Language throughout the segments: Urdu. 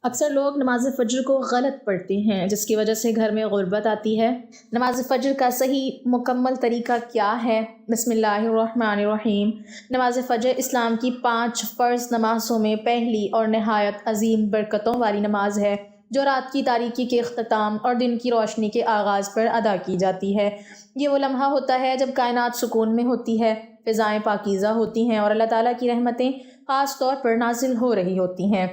اکثر لوگ نماز فجر کو غلط پڑھتے ہیں، جس کی وجہ سے گھر میں غربت آتی ہے۔ نماز فجر کا صحیح مکمل طریقہ کیا ہے؟ بسم اللہ الرحمن الرحیم۔ نماز فجر اسلام کی 5 فرض نمازوں میں پہلی اور نہایت عظیم برکتوں والی نماز ہے، جو رات کی تاریکی کے اختتام اور دن کی روشنی کے آغاز پر ادا کی جاتی ہے۔ یہ وہ لمحہ ہوتا ہے جب کائنات سکون میں ہوتی ہے، فضائیں پاکیزہ ہوتی ہیں اور اللہ تعالیٰ کی رحمتیں خاص طور پر نازل ہو رہی ہوتی ہیں۔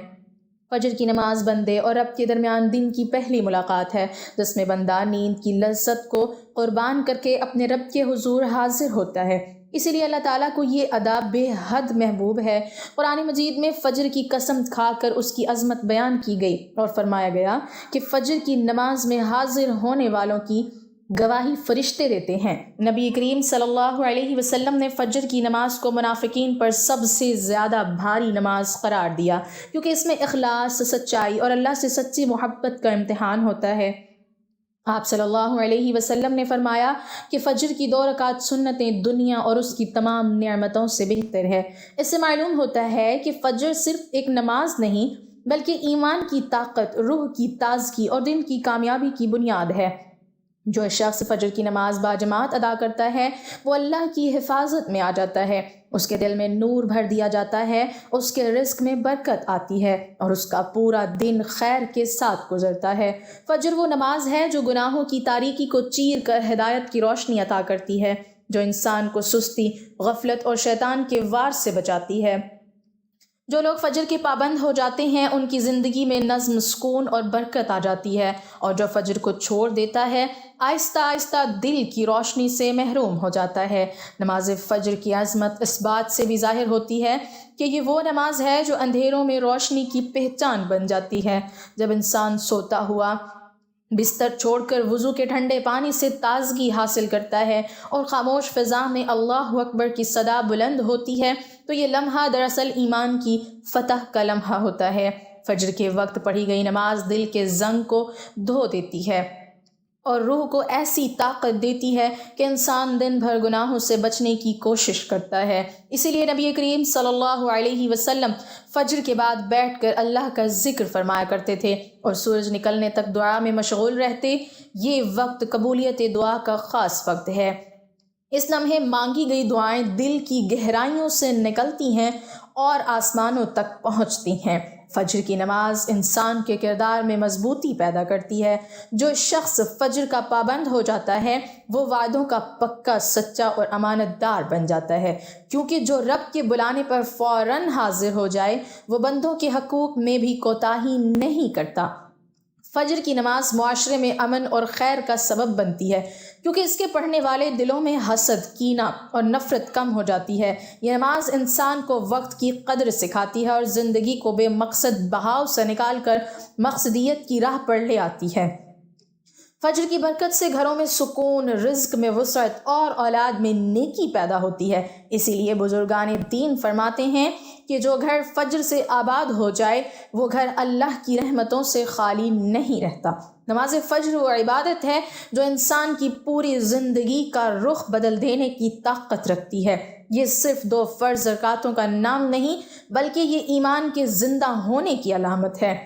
فجر کی نماز بندے اور رب کے درمیان دن کی پہلی ملاقات ہے، جس میں بندہ نیند کی لذت کو قربان کر کے اپنے رب کے حضور حاضر ہوتا ہے۔ اسی لیے اللہ تعالیٰ کو یہ ادا بے حد محبوب ہے۔ قرآن مجید میں فجر کی قسم کھا کر اس کی عظمت بیان کی گئی اور فرمایا گیا کہ فجر کی نماز میں حاضر ہونے والوں کی گواہی فرشتے دیتے ہیں۔ نبی کریم صلی اللہ علیہ وسلم نے فجر کی نماز کو منافقین پر سب سے زیادہ بھاری نماز قرار دیا، کیونکہ اس میں اخلاص، سچائی اور اللہ سے سچی محبت کا امتحان ہوتا ہے۔ آپ صلی اللہ علیہ وسلم نے فرمایا کہ فجر کی 2 رکعت سنتیں دنیا اور اس کی تمام نعمتوں سے بہتر ہے۔ اس سے معلوم ہوتا ہے کہ فجر صرف ایک نماز نہیں، بلکہ ایمان کی طاقت، روح کی تازگی اور دن کی کامیابی کی بنیاد ہے۔ جو شخص فجر کی نماز باجماعت ادا کرتا ہے، وہ اللہ کی حفاظت میں آ جاتا ہے، اس کے دل میں نور بھر دیا جاتا ہے، اس کے رزق میں برکت آتی ہے اور اس کا پورا دن خیر کے ساتھ گزرتا ہے۔ فجر وہ نماز ہے جو گناہوں کی تاریکی کو چیر کر ہدایت کی روشنی عطا کرتی ہے، جو انسان کو سستی، غفلت اور شیطان کے وار سے بچاتی ہے۔ جو لوگ فجر کے پابند ہو جاتے ہیں، ان کی زندگی میں نظم، سکون اور برکت آ جاتی ہے، اور جو فجر کو چھوڑ دیتا ہے، آہستہ آہستہ دل کی روشنی سے محروم ہو جاتا ہے۔ نماز فجر کی عظمت اس بات سے بھی ظاہر ہوتی ہے کہ یہ وہ نماز ہے جو اندھیروں میں روشنی کی پہچان بن جاتی ہے۔ جب انسان سوتا ہوا بستر چھوڑ کر وضو کے ٹھنڈے پانی سے تازگی حاصل کرتا ہے اور خاموش فضا میں اللہ اکبر کی صدا بلند ہوتی ہے، تو یہ لمحہ دراصل ایمان کی فتح کا لمحہ ہوتا ہے۔ فجر کے وقت پڑھی گئی نماز دل کے زنگ کو دھو دیتی ہے اور روح کو ایسی طاقت دیتی ہے کہ انسان دن بھر گناہوں سے بچنے کی کوشش کرتا ہے۔ اسی لیے نبی کریم صلی اللہ علیہ وسلم فجر کے بعد بیٹھ کر اللہ کا ذکر فرمایا کرتے تھے اور سورج نکلنے تک دعا میں مشغول رہتے۔ یہ وقت قبولیت دعا کا خاص وقت ہے۔ اس لمحے مانگی گئی دعائیں دل کی گہرائیوں سے نکلتی ہیں اور آسمانوں تک پہنچتی ہیں۔ فجر کی نماز انسان کے کردار میں مضبوطی پیدا کرتی ہے۔ جو شخص فجر کا پابند ہو جاتا ہے، وہ وعدوں کا پکا، سچا اور امانت دار بن جاتا ہے، کیونکہ جو رب کے بلانے پر فوراً حاضر ہو جائے، وہ بندوں کے حقوق میں بھی کوتاہی نہیں کرتا۔ فجر کی نماز معاشرے میں امن اور خیر کا سبب بنتی ہے، کیونکہ اس کے پڑھنے والے دلوں میں حسد، کینہ اور نفرت کم ہو جاتی ہے۔ یہ نماز انسان کو وقت کی قدر سکھاتی ہے اور زندگی کو بے مقصد بہاؤ سے نکال کر مقصدیت کی راہ پر لے آتی ہے۔ فجر کی برکت سے گھروں میں سکون، رزق میں وسعت اور اولاد میں نیکی پیدا ہوتی ہے۔ اسی لیے بزرگان دین فرماتے ہیں کہ جو گھر فجر سے آباد ہو جائے، وہ گھر اللہ کی رحمتوں سے خالی نہیں رہتا۔ نماز فجر وہ عبادت ہے جو انسان کی پوری زندگی کا رخ بدل دینے کی طاقت رکھتی ہے۔ یہ صرف 2 فرض رکعتوں کا نام نہیں، بلکہ یہ ایمان کے زندہ ہونے کی علامت ہے۔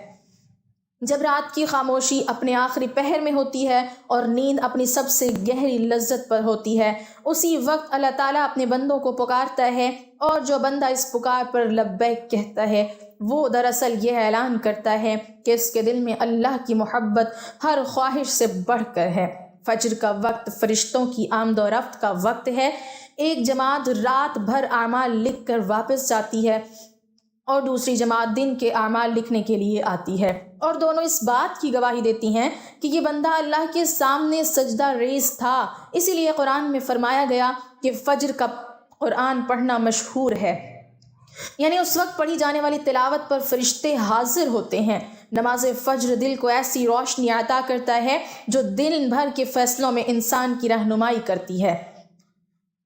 جب رات کی خاموشی اپنے آخری پہر میں ہوتی ہے اور نیند اپنی سب سے گہری لذت پر ہوتی ہے، اسی وقت اللہ تعالیٰ اپنے بندوں کو پکارتا ہے، اور جو بندہ اس پکار پر لبیک کہتا ہے، وہ دراصل یہ اعلان کرتا ہے کہ اس کے دل میں اللہ کی محبت ہر خواہش سے بڑھ کر ہے۔ فجر کا وقت فرشتوں کی آمد و رفت کا وقت ہے۔ ایک جماعت رات بھر اعمال لکھ کر واپس جاتی ہے اور دوسری جماعت دن کے اعمال لکھنے کے لیے آتی ہے، اور دونوں اس بات کی گواہی دیتی ہیں کہ یہ بندہ اللہ کے سامنے سجدہ ریز تھا۔ اسی لیے قرآن میں فرمایا گیا کہ فجر کا قرآن پڑھنا مشہور ہے، یعنی اس وقت پڑھی جانے والی تلاوت پر فرشتے حاضر ہوتے ہیں۔ نماز فجر دل کو ایسی روشنی عطا کرتا ہے جو دن بھر کے فیصلوں میں انسان کی رہنمائی کرتی ہے۔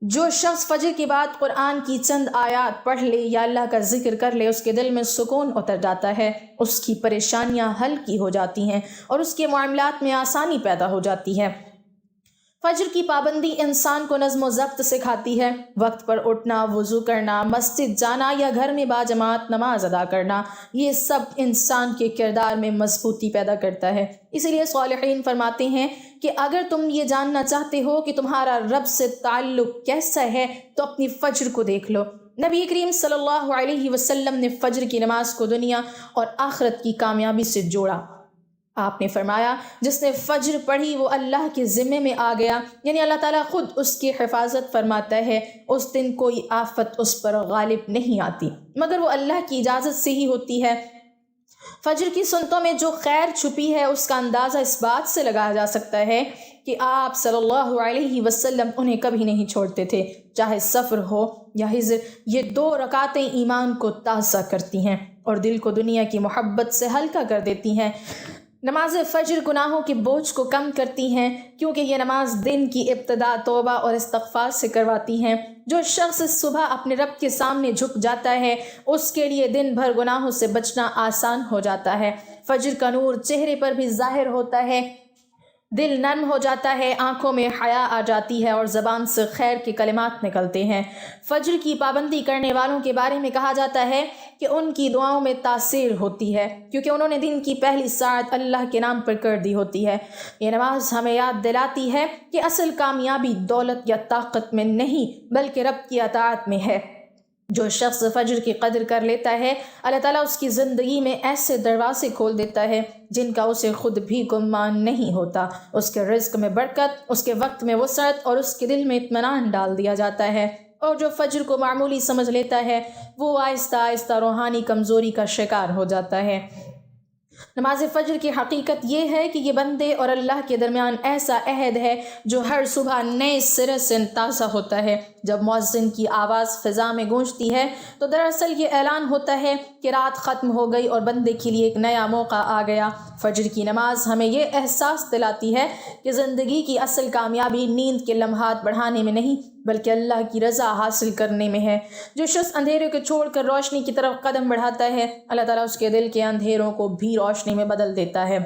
جو شخص فجر کے بعد قرآن کی چند آیات پڑھ لے یا اللہ کا ذکر کر لے، اس کے دل میں سکون اتر جاتا ہے، اس کی پریشانیاں ہلکی ہو جاتی ہیں اور اس کے معاملات میں آسانی پیدا ہو جاتی ہے۔ فجر کی پابندی انسان کو نظم و ضبط سکھاتی ہے۔ وقت پر اٹھنا، وضو کرنا، مسجد جانا یا گھر میں باجماعت نماز ادا کرنا، یہ سب انسان کے کردار میں مضبوطی پیدا کرتا ہے۔ اسی لیے صالحین فرماتے ہیں کہ اگر تم یہ جاننا چاہتے ہو کہ تمہارا رب سے تعلق کیسا ہے تو اپنی فجر کو دیکھ لو۔ نبی کریم صلی اللہ علیہ وسلم نے فجر کی نماز کو دنیا اور آخرت کی کامیابی سے جوڑا۔ آپ نے فرمایا جس نے فجر پڑھی وہ اللہ کے ذمے میں آ گیا، یعنی اللہ تعالیٰ خود اس کی حفاظت فرماتا ہے، اس دن کوئی آفت اس پر غالب نہیں آتی مگر وہ اللہ کی اجازت سے ہی ہوتی ہے۔ فجر کی سنتوں میں جو خیر چھپی ہے اس کا اندازہ اس بات سے لگایا جا سکتا ہے کہ آپ صلی اللہ علیہ وسلم انہیں کبھی نہیں چھوڑتے تھے، چاہے سفر ہو یا حضر۔ یہ 2 رکعتیں ایمان کو تازہ کرتی ہیں اور دل کو دنیا کی محبت سے ہلکا کر دیتی ہیں۔ نماز فجر گناہوں کے بوجھ کو کم کرتی ہیں کیونکہ یہ نماز دن کی ابتدا توبہ اور استغفار سے کرواتی ہیں۔ جو شخص صبح اپنے رب کے سامنے جھک جاتا ہے اس کے لیے دن بھر گناہوں سے بچنا آسان ہو جاتا ہے۔ فجر کا نور چہرے پر بھی ظاہر ہوتا ہے، دل نرم ہو جاتا ہے، آنکھوں میں حیا آ جاتی ہے اور زبان سے خیر کے کلمات نکلتے ہیں۔ فجر کی پابندی کرنے والوں کے بارے میں کہا جاتا ہے کہ ان کی دعاؤں میں تاثیر ہوتی ہے کیونکہ انہوں نے دن کی پہلی ساعت اللہ کے نام پر کر دی ہوتی ہے۔ یہ نماز ہمیں یاد دلاتی ہے کہ اصل کامیابی دولت یا طاقت میں نہیں بلکہ رب کی اطاعت میں ہے۔ جو شخص فجر کی قدر کر لیتا ہے اللہ تعالیٰ اس کی زندگی میں ایسے دروازے کھول دیتا ہے جن کا اسے خود بھی گمان نہیں ہوتا۔ اس کے رزق میں برکت، اس کے وقت میں وسعت اور اس کے دل میں اطمینان ڈال دیا جاتا ہے۔ اور جو فجر کو معمولی سمجھ لیتا ہے وہ آہستہ آہستہ روحانی کمزوری کا شکار ہو جاتا ہے۔ نماز فجر کی حقیقت یہ ہے کہ یہ بندے اور اللہ کے درمیان ایسا عہد ہے جو ہر صبح نئے سرے سے تازہ ہوتا ہے۔ جب مؤذن کی آواز فضا میں گونجتی ہے تو دراصل یہ اعلان ہوتا ہے کہ رات ختم ہو گئی اور بندے کے لیے ایک نیا موقع آ گیا۔ فجر کی نماز ہمیں یہ احساس دلاتی ہے کہ زندگی کی اصل کامیابی نیند کے لمحات بڑھانے میں نہیں بلکہ اللہ کی رضا حاصل کرنے میں ہے۔ جو شخص اندھیرے کو چھوڑ کر روشنی کی طرف قدم بڑھاتا ہے اللہ تعالیٰ اس کے دل کے اندھیروں کو بھی روشنی میں بدل دیتا ہے۔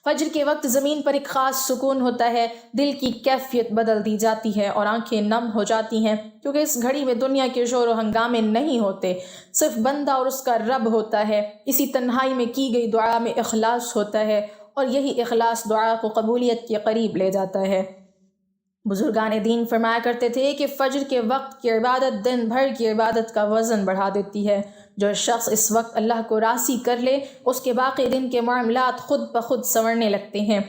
فجر کے وقت زمین پر ایک خاص سکون ہوتا ہے، دل کی کیفیت بدل دی جاتی ہے اور آنکھیں نم ہو جاتی ہیں کیونکہ اس گھڑی میں دنیا کے شور و ہنگامے نہیں ہوتے، صرف بندہ اور اس کا رب ہوتا ہے۔ اسی تنہائی میں کی گئی دعا میں اخلاص ہوتا ہے اور یہی اخلاص دعا کو قبولیت کے قریب لے جاتا ہے۔ بزرگان دین فرمایا کرتے تھے کہ فجر کے وقت کی عبادت دن بھر کی عبادت کا وزن بڑھا دیتی ہے۔ جو شخص اس وقت اللہ کو راضی کر لے اس کے باقی دن کے معاملات خود بخود سنورنے لگتے ہیں۔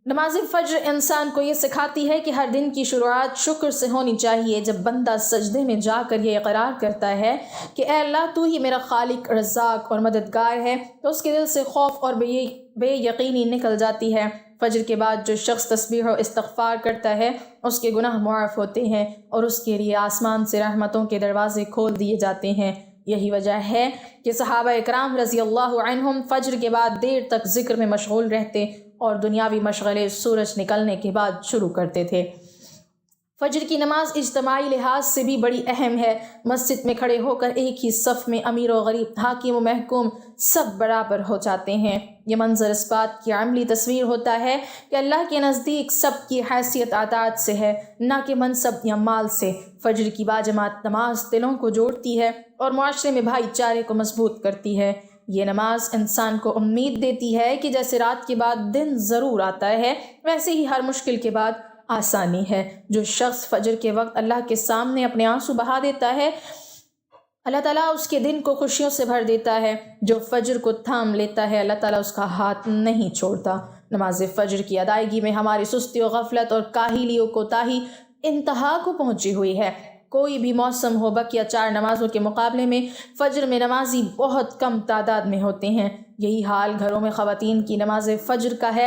نماز فجر انسان کو یہ سکھاتی ہے کہ ہر دن کی شروعات شکر سے ہونی چاہیے۔ جب بندہ سجدے میں جا کر یہ اقرار کرتا ہے کہ اے اللہ تو ہی میرا خالق، رزاق اور مددگار ہے تو اس کے دل سے خوف اور بے یقینی نکل جاتی ہے۔ فجر کے بعد جو شخص تسبیح و استغفار کرتا ہے اس کے گناہ معاف ہوتے ہیں اور اس کے لیے آسمان سے رحمتوں کے دروازے کھول دیے جاتے ہیں۔ یہی وجہ ہے کہ صحابہ اکرام رضی اللہ عنہم فجر کے بعد دیر تک ذکر میں مشغول رہتے اور دنیاوی مشغلے سورج نکلنے کے بعد شروع کرتے تھے۔ فجر کی نماز اجتماعی لحاظ سے بھی بڑی اہم ہے۔ مسجد میں کھڑے ہو کر ایک ہی صف میں امیر و غریب، حاکم و محکوم سب برابر ہو جاتے ہیں۔ یہ منظر اس بات کی عملی تصویر ہوتا ہے کہ اللہ کے نزدیک سب کی حیثیت اطاعت سے ہے، نہ کہ منصب یا مال سے۔ فجر کی باجماعت نماز دلوں کو جوڑتی ہے اور معاشرے میں بھائی چارے کو مضبوط کرتی ہے۔ یہ نماز انسان کو امید دیتی ہے کہ جیسے رات کے بعد دن ضرور آتا ہے ویسے ہی ہر مشکل کے بعد آسانی ہے۔ جو شخص فجر کے وقت اللہ کے سامنے اپنے آنسو بہا دیتا ہے اللہ تعالیٰ اس کے دن کو خوشیوں سے بھر دیتا ہے۔ جو فجر کو تھام لیتا ہے اللہ تعالیٰ اس کا ہاتھ نہیں چھوڑتا۔ نماز فجر کی ادائیگی میں ہماری سستی و غفلت اور کاہلی و کوتاہی انتہا کو پہنچی ہوئی ہے۔ کوئی بھی موسم ہو بقیہ 4 نمازوں کے مقابلے میں فجر میں نمازی بہت کم تعداد میں ہوتے ہیں۔ یہی حال گھروں میں خواتین کی نماز فجر کا ہے۔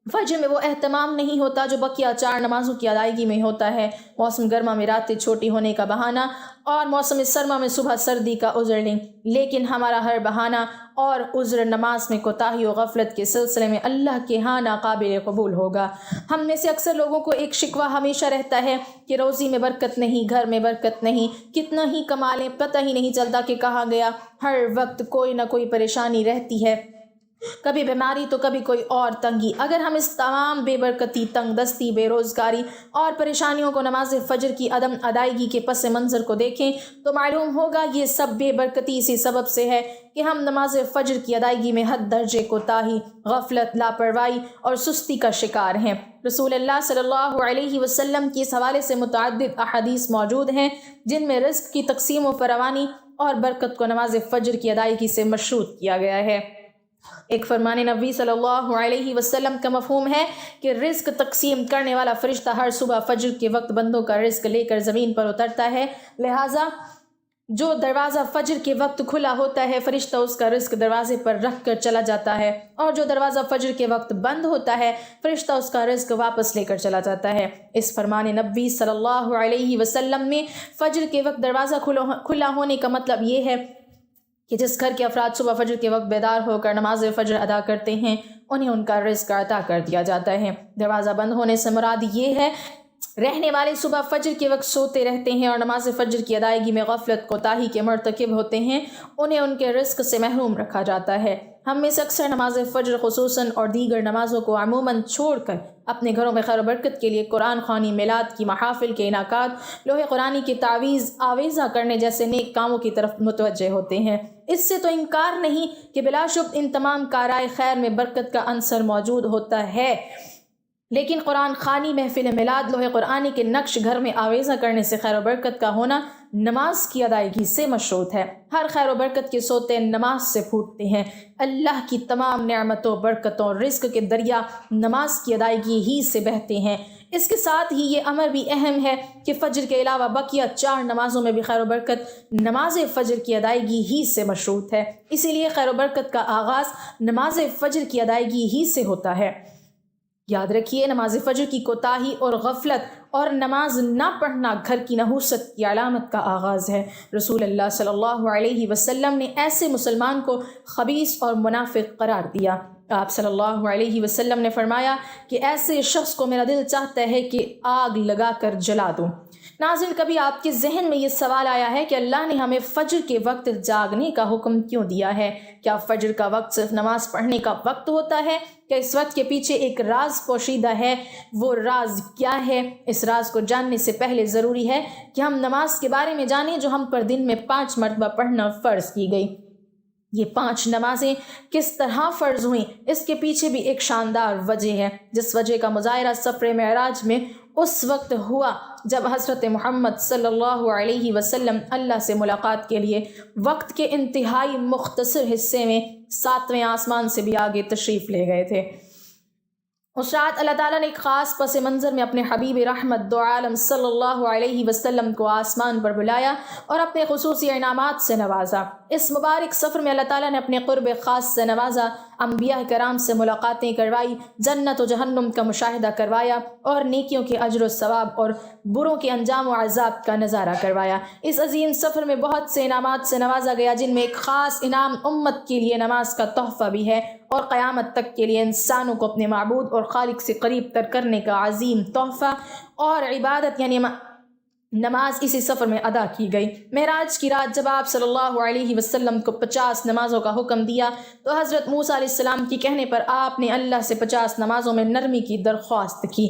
فجر میں وہ اہتمام نہیں ہوتا جو بقیہ 4 نمازوں کی ادائیگی میں ہوتا ہے۔ موسم گرما میں راتیں چھوٹی ہونے کا بہانہ اور موسم سرما میں صبح سردی کا عذر لیں، لیکن ہمارا ہر بہانہ اور عذر نماز میں کوتاہی و غفلت کے سلسلے میں اللہ کے ہاں ناقابل قبول ہوگا۔ ہم میں سے اکثر لوگوں کو ایک شکوہ ہمیشہ رہتا ہے کہ روزی میں برکت نہیں، گھر میں برکت نہیں، کتنا ہی کما لیں پتہ ہی نہیں چلتا کہ کہاں گیا۔ ہر وقت کوئی نہ کوئی پریشانی رہتی ہے۔ کبھی بیماری تو کبھی کوئی اور تنگی۔ اگر ہم اس تمام بے برکتی، تنگ دستی، بے روزگاری اور پریشانیوں کو نماز فجر کی عدم ادائیگی کے پس منظر کو دیکھیں تو معلوم ہوگا یہ سب بے برکتی اسی سبب سے ہے کہ ہم نماز فجر کی ادائیگی میں حد درجے کوتاہی، غفلت، لاپرواہی اور سستی کا شکار ہیں۔ رسول اللہ صلی اللہ علیہ وسلم کی اس حوالے سے متعدد احادیث موجود ہیں جن میں رزق کی تقسیم و فراوانی اور برکت کو نماز فجر کی ادائیگی سے مشروط کیا گیا ہے۔ ایک فرمان نبی صلی اللہ علیہ وسلم کا مفہوم ہے کہ رزق تقسیم کرنے والا فرشتہ ہر صبح فجر کے وقت بندوں کا رزق لے کر زمین پر اترتا ہے، لہٰذا جو دروازہ فجر کے وقت کھلا ہوتا ہے فرشتہ اس کا رزق دروازے پر رکھ کر چلا جاتا ہے، اور جو دروازہ فجر کے وقت بند ہوتا ہے فرشتہ اس کا رزق واپس لے کر چلا جاتا ہے۔ اس فرمان نبی صلی اللہ علیہ وسلم میں فجر کے وقت دروازہ کھلا ہونے کا مطلب یہ ہے کہ جس گھر کے افراد صبح فجر کے وقت بیدار ہو کر نماز فجر ادا کرتے ہیں انہیں ان کا رزق عطا کر دیا جاتا ہے۔ دروازہ بند ہونے سے مراد یہ ہے رہنے والے صبح فجر کے وقت سوتے رہتے ہیں اور نماز فجر کی ادائیگی میں غفلت کوتاہی کے مرتکب ہوتے ہیں، انہیں ان کے رزق سے محروم رکھا جاتا ہے۔ ہم میں سے اکثر نماز فجر خصوصاً اور دیگر نمازوں کو عموماً چھوڑ کر اپنے گھروں میں خیر و برکت کے لیے قرآن خوانی، میلاد کی محافل کے انعقاد، لوح قرآنی کی تعویذ آویزہ کرنے جیسے نیک کاموں کی طرف متوجہ ہوتے ہیں۔ اس سے تو انکار نہیں کہ بلا شبہ ان تمام کارائے خیر میں برکت کا عنصر موجود ہوتا ہے، لیکن قرآن خوانی، محفل میلاد، لوح قرآنی کے نقش گھر میں آویزہ کرنے سے خیر و برکت کا ہونا نماز کی ادائیگی سے مشروط ہے۔ ہر خیر و برکت کے سوتے نماز سے پھوٹتے ہیں۔ اللہ کی تمام نعمتوں، برکتوں، رزق کے دریا نماز کی ادائیگی ہی سے بہتے ہیں۔ اس کے ساتھ ہی یہ امر بھی اہم ہے کہ فجر کے علاوہ بقیہ 4 نمازوں میں بھی خیر و برکت نماز فجر کی ادائیگی ہی سے مشروط ہے۔ اسی لیے خیر و برکت کا آغاز نماز فجر کی ادائیگی ہی سے ہوتا ہے۔ یاد رکھیے، نماز فجر کی کوتاہی اور غفلت اور نماز نہ پڑھنا گھر کی نحوست کی علامت کا آغاز ہے۔ رسول اللہ صلی اللہ علیہ وسلم نے ایسے مسلمان کو خبیث اور منافق قرار دیا۔ آپ صلی اللہ علیہ وسلم نے فرمایا کہ ایسے شخص کو میرا دل چاہتا ہے کہ آگ لگا کر جلا دوں۔ ناظرین، کبھی آپ کے ذہن میں یہ سوال آیا ہے کہ اللہ نے ہمیں فجر کے وقت جاگنے کا حکم کیوں دیا ہے؟ کیا فجر کا وقت صرف نماز پڑھنے کا وقت ہوتا ہے؟ کیا اس وقت کے پیچھے ایک راز پوشیدہ ہے؟ وہ راز کیا ہے؟ اس راز کو جاننے سے پہلے ضروری ہے کہ ہم نماز کے بارے میں جانیں جو ہم پر دن میں 5 مرتبہ پڑھنا فرض کی گئی۔ یہ 5 نمازیں کس طرح فرض ہوئیں، اس کے پیچھے بھی ایک شاندار وجہ ہے، جس وجہ کا مظاہرہ سفر معراج میں اس وقت ہوا جب حضرت محمد صلی اللہ علیہ وسلم اللہ سے ملاقات کے لیے وقت کے انتہائی مختصر حصے میں 7ویں آسمان سے بھی آگے تشریف لے گئے تھے۔ اس رات اللہ تعالیٰ نے ایک خاص پس منظر میں اپنے حبیب رحمت دو عالم صلی اللہ علیہ وسلم کو آسمان پر بلایا اور اپنے خصوصی انعامات سے نوازا۔ اس مبارک سفر میں اللہ تعالیٰ نے اپنے قرب خاص سے نوازا، انبیاء کرام سے ملاقاتیں کروائی، جنت و جہنم کا مشاہدہ کروایا اور نیکیوں کے اجر و ثواب اور بروں کے انجام و عذاب کا نظارہ کروایا۔ اس عظیم سفر میں بہت سے انعامات سے نوازا گیا، جن میں ایک خاص انعام امت کے لیے نماز کا تحفہ بھی ہے، اور قیامت تک کے لیے انسانوں کو اپنے معبود اور خالق سے قریب تر کرنے کا عظیم تحفہ اور عبادت یعنی نماز اسی سفر میں ادا کی گئی۔ معراج کی رات جب آپ صلی اللہ علیہ وسلم کو 50 نمازوں کا حکم دیا تو حضرت موسیٰ علیہ السلام کے کہنے پر آپ نے اللہ سے 50 نمازوں میں نرمی کی درخواست کی،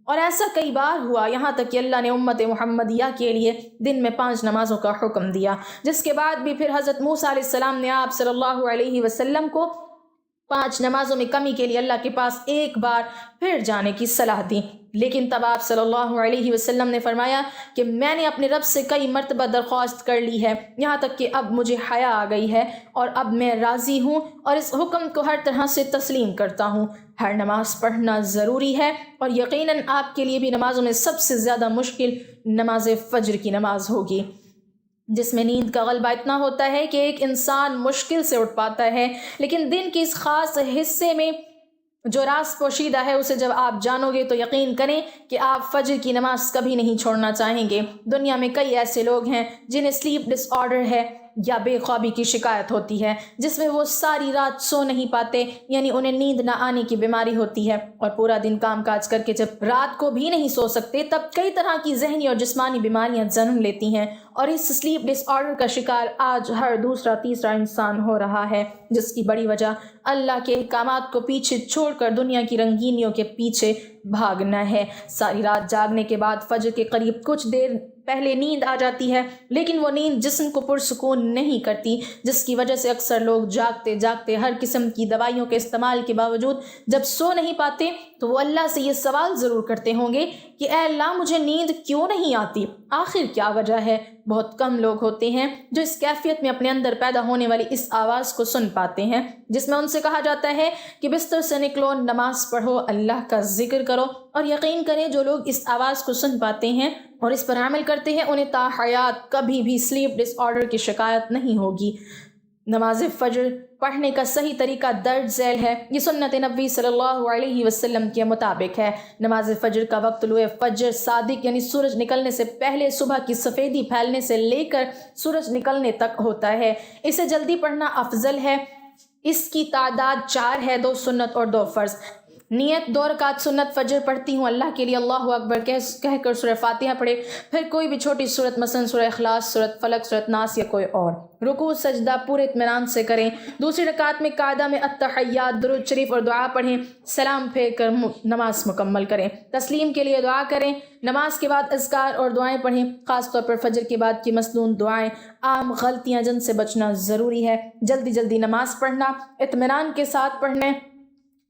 اور ایسا کئی بار ہوا، یہاں تک کہ اللہ نے امت محمدیہ کے لیے دن میں 5 نمازوں کا حکم دیا، جس کے بعد بھی پھر حضرت موسیٰ علیہ السلام نے آپ صلی اللہ علیہ وسلم کو 5 نمازوں میں کمی کے لیے اللہ کے پاس ایک بار پھر جانے کی صلاح دی، لیکن تب آپ صلی اللہ علیہ وسلم نے فرمایا کہ میں نے اپنے رب سے کئی مرتبہ درخواست کر لی ہے، یہاں تک کہ اب مجھے حیا آ گئی ہے اور اب میں راضی ہوں اور اس حکم کو ہر طرح سے تسلیم کرتا ہوں۔ ہر نماز پڑھنا ضروری ہے، اور یقیناً آپ کے لیے بھی نمازوں میں سب سے زیادہ مشکل نماز فجر کی نماز ہوگی، جس میں نیند کا غلبہ اتنا ہوتا ہے کہ ایک انسان مشکل سے اٹھ پاتا ہے، لیکن دن کے اس خاص حصے میں جو راز پوشیدہ ہے اسے جب آپ جانو گے تو یقین کریں کہ آپ فجر کی نماز کبھی نہیں چھوڑنا چاہیں گے۔ دنیا میں کئی ایسے لوگ ہیں جنہیں سلیپ ڈس آرڈر ہے، یا بے خوابی کی شکایت ہوتی ہے جس میں وہ ساری رات سو نہیں پاتے، یعنی انہیں نیند نہ آنے کی بیماری ہوتی ہے، اور پورا دن کام کاج کر کے جب رات کو بھی نہیں سو سکتے تب کئی طرح کی ذہنی اور جسمانی بیماریاں جنم لیتی ہیں، اور اس سلیپ ڈس آرڈر کا شکار آج ہر دوسرا تیسرا انسان ہو رہا ہے، جس کی بڑی وجہ اللہ کے احکامات کو پیچھے چھوڑ کر دنیا کی رنگینیوں کے پیچھے بھاگنا ہے۔ ساری رات جاگنے کے بعد فجر کے قریب کچھ دیر پہلے نیند آ جاتی ہے، لیکن وہ نیند جسم کو پرسکون نہیں کرتی، جس کی وجہ سے اکثر لوگ جاگتے جاگتے ہر قسم کی دوائیوں کے استعمال کے باوجود جب سو نہیں پاتے تو وہ اللہ سے یہ سوال ضرور کرتے ہوں گے کہ اے اللہ مجھے نیند کیوں نہیں آتی، آخر کیا وجہ ہے؟ بہت کم لوگ ہوتے ہیں جو اس کیفیت میں اپنے اندر پیدا ہونے والی اس آواز کو سن پاتے ہیں جس میں ان سے کہا جاتا ہے کہ بستر سے نکلو، نماز پڑھو، اللہ کا ذکر کرو، اور یقین کریں جو لوگ اس آواز کو سن پاتے ہیں اور اس پر عمل کرتے ہیں انہیں تا حیات کبھی بھی سلیپ ڈس آرڈر کی شکایت نہیں ہوگی۔ نماز فجر پڑھنے کا صحیح طریقہ درج ذیل ہے، یہ سنت نبی صلی اللہ علیہ وسلم کے مطابق ہے۔ نماز فجر کا وقت طلوع فجر صادق یعنی سورج نکلنے سے پہلے صبح کی سفیدی پھیلنے سے لے کر سورج نکلنے تک ہوتا ہے۔ اسے جلدی پڑھنا افضل ہے۔ اس کی تعداد 4 ہے، 2 سنت اور 2 فرض۔ نیت 2 رکعت سنت فجر پڑھتی ہوں اللہ کے لیے اللہ اکبر کہہ کر سورہ فاتحہ پڑھے، پھر کوئی بھی چھوٹی سورت مثلا سورہ اخلاص، سورت فلق، سورت ناس یا کوئی اور۔ رکوع سجدہ پورے اطمینان سے کریں۔ دوسری رکعت میں قاعدہ میں التحیات، درود شریف اور دعا پڑھیں، سلام پھیر کر نماز مکمل کریں، تسلیم کے لیے دعا کریں۔ نماز کے بعد اذکار اور دعائیں پڑھیں، خاص طور پر فجر کے بعد کی مسنون دعائیں۔ عام غلطیاں جن سے بچنا ضروری ہے، جلدی نماز پڑھنا، اطمینان کے ساتھ پڑھنے،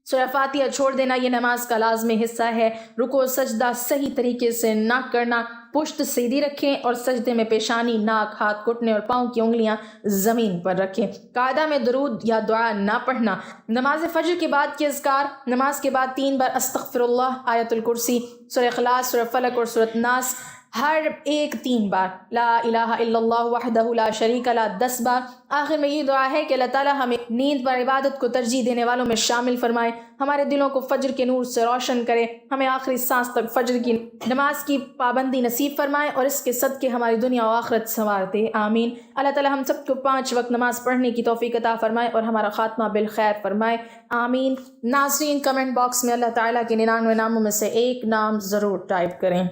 سورہ فاتحہ چھوڑ دینا یہ نماز کا لازمی حصہ ہے۔ رکوع سجدہ صحیح طریقے سے نہ کرنا، پشت سیدھی رکھیں اور سجدے میں پیشانی، ناک، ہاتھ، گھٹنے اور پاؤں کی انگلیاں زمین پر رکھیں۔ قاعدہ میں درود یا دعا نہ پڑھنا۔ نماز فجر کے بعد کے اذکار: نماز کے بعد 3 بار استغفر اللہ، آیت الکرسی، سورہ اخلاص، سورہ فلق اور سورۃ ناس، ہر ایک 3 بار، لا الہ الا اللہ وحدہ لا شریک لہ 10 بار۔ آخر میں یہ دعا ہے کہ اللہ تعالیٰ ہمیں نیند پر عبادت کو ترجیح دینے والوں میں شامل فرمائے، ہمارے دلوں کو فجر کے نور سے روشن کرے، ہمیں آخری سانس تک فجر کی نماز کی پابندی نصیب فرمائے اور اس کے صدقے ہماری دنیا و آخرت سنوار دے، آمین۔ اللہ تعالیٰ ہم سب کو 5 وقت نماز پڑھنے کی توفیق عطا فرمائے اور ہمارا خاتمہ بالخیر فرمائے، آمین۔ ناظرین کمنٹ باکس میں اللہ تعالیٰ کے 99 ناموں میں سے ایک نام ضرور ٹائپ کریں۔